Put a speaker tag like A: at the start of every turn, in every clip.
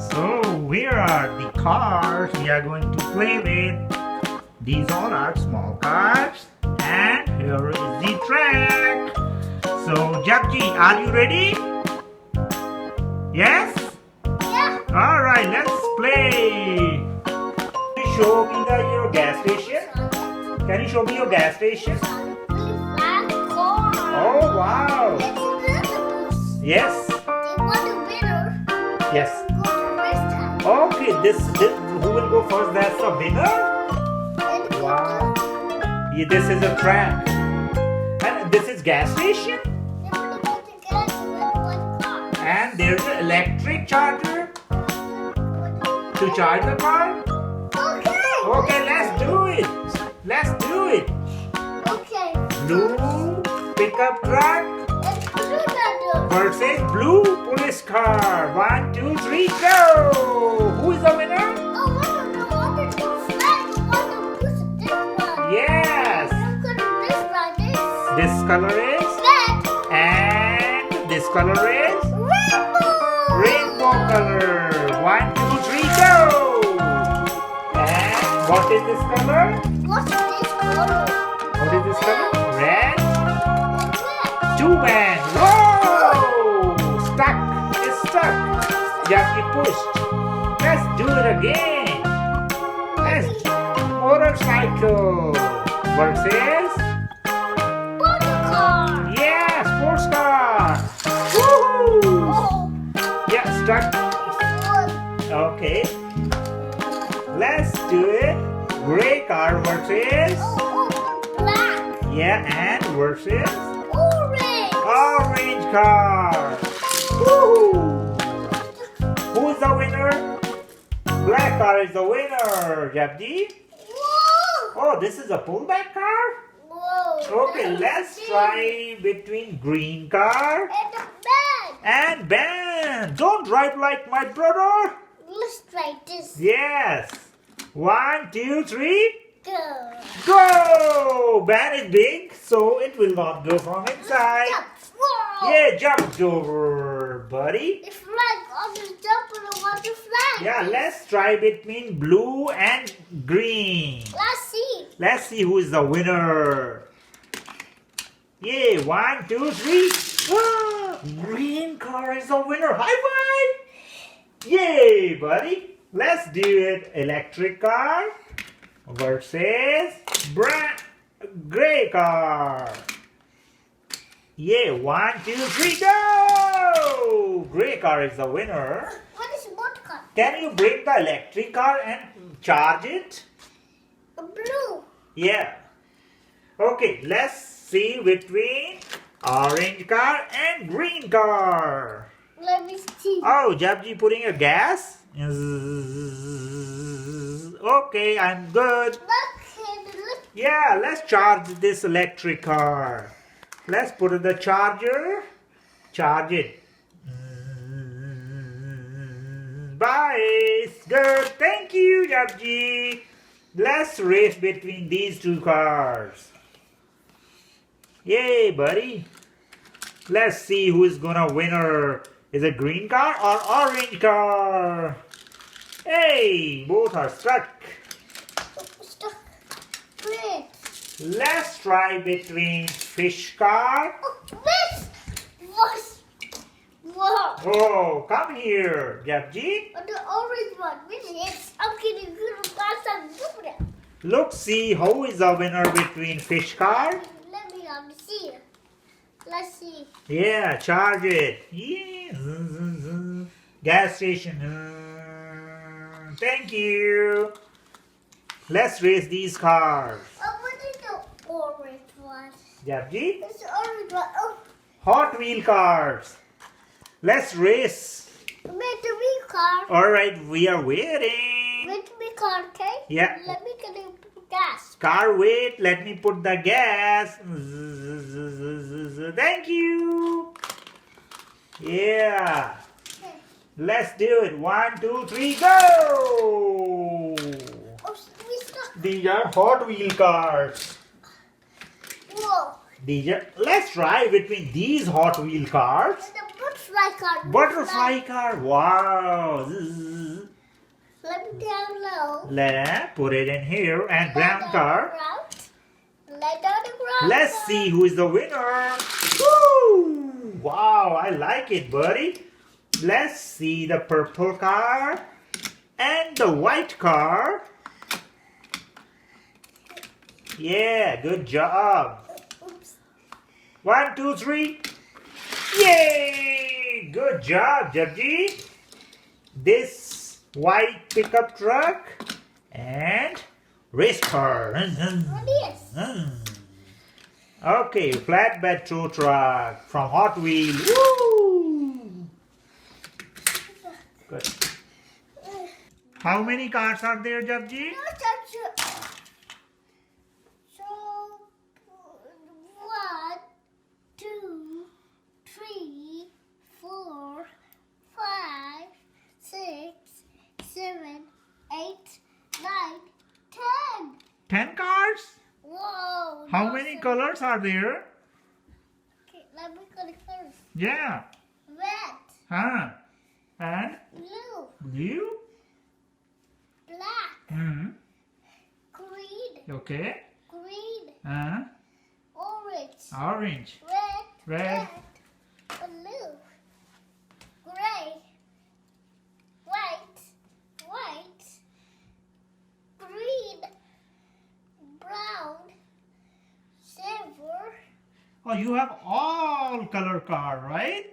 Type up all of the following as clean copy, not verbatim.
A: So here are the cars we are going to play with. These all are small cars, and here is the track. So Japji, are you ready? Yes?
B: Yeah.
A: Alright, let's play. Can you show me your gas station? Can you show me your gas station? Oh wow! Yes. Yes. Okay, this who will go first? That's the winner. Wow. Yeah, this is a track, and this is gas station, and there's an electric charger to charge the car. Okay, let's do it. Let's do it.
B: Okay.
A: Blue pickup truck versus blue police car. 1, 2, 3, go! Who is the winner? Yes. This color is
B: Red.
A: and this color is rainbow color. 1, 2, 3, go! And what is this color?
B: What's this color?
A: What is this color? Red. 2 man. Whoa! Stuck. It's stuck. Jackie pushed. Let's do it again. Let's motorcycle versus
B: Car.
A: yeah, sports car. Woohoo!
B: Oh.
A: Yeah, stuck. Okay. Let's do it. Gray car versus
B: Black.
A: yeah, and versus
B: Orange.
A: orange car. Woohoo! Who is the winner? Black car is the winner, Japji.
B: Whoa.
A: Oh, this is a pullback car?
B: Whoa.
A: Okay, let's try between green car
B: And the bed.
A: and Ben. Don't drive like my brother.
B: Let's try this.
A: Yes. 1, 2, 3.
B: Go.
A: Go! Ben is big, so it will not go from inside.
B: Jump. Whoa.
A: Yeah, jumped over, buddy.
B: It's flag. I'll just jump and I want to flag.
A: Yeah, let's try between blue and green.
B: Let's see.
A: Let's see who is the winner. Yeah, 1, 2, 3. Ah, green car is the winner. High five! Yay, buddy. Let's do it. Electric car versus gray car. Yeah, 1, 2, 3, go! Gray car is the winner.
B: What is what color?
A: Can you bring the electric car and charge it?
B: Blue.
A: Yeah. Okay, let's see between orange car and green car.
B: Let me see.
A: Oh, Japji putting a gas? Okay, I'm good.
B: Look.
A: Yeah, let's charge this electric car. Let's put in the charger. Charge it. Bye. Good. Thank you, Japji. Let's race between these two cars. Yay, buddy. Let's see who's gonna winner. Is it green car or orange car? Hey, both are stuck.
B: Stuck. Great.
A: Let's try between fish car.
B: Oh, this was. Whoa.
A: Oh, come here, Japji.
B: The orange one. Which is? I'm kidding. You got some different.
A: Look, see who is the winner between fish car.
B: Let me see. Let's see.
A: Yeah, charge it. Yeah. Gas station. Thank you. Let's race these cars.
B: Oh, what is the orange one?
A: Japji.
B: It's the orange one. Oh,
A: Hot wheel cars. Let's race.
B: wait, the wheel car.
A: Alright, we are waiting.
B: Wait, me car, okay?
A: Yeah.
B: Let me get the gas.
A: Car, wait. Let me put the gas. Thank you. Yeah.
B: Okay.
A: Let's do it. 1, 2, 3, go!
B: Oh, we stuck.
A: These are Hot Wheel cars.
B: Whoa.
A: Let's try between these Hot Wheel cars.
B: The butterfly car.
A: Butterfly car. Wow. Put it in here. And brown car.
B: Let on the ground.
A: Let's see who is the winner. Woo! Wow, I like it, buddy. Let's see the purple car and the white car. Yeah, good job.
B: Oops.
A: 1, 2, 3. Yay! Good job, Jabji. This white pickup truck and race car.
B: What is?
A: Okay, flatbed tow truck from Hot Wheels. Woo! Good. How many cars are there, Jabji?
B: So, 1, 2, 3, 4, 5, 6, 7, 8, 9, 10.
A: 10 cars?
B: Whoa.
A: How
B: no,
A: many
B: sir.
A: colors are there?
B: Okay, let me go first.
A: Yeah.
B: Red,
A: Huh? And
B: blue,
A: blue?
B: black, green,
A: Okay.
B: green, orange,
A: Orange.
B: red, blue, gray, white, green, brown, silver,
A: Oh, you have all color car, right?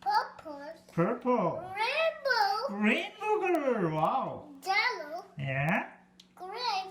B: purple,
A: Purple.
B: rainbow,
A: Rainbow color. Wow.
B: yellow,
A: Yeah.
B: gray,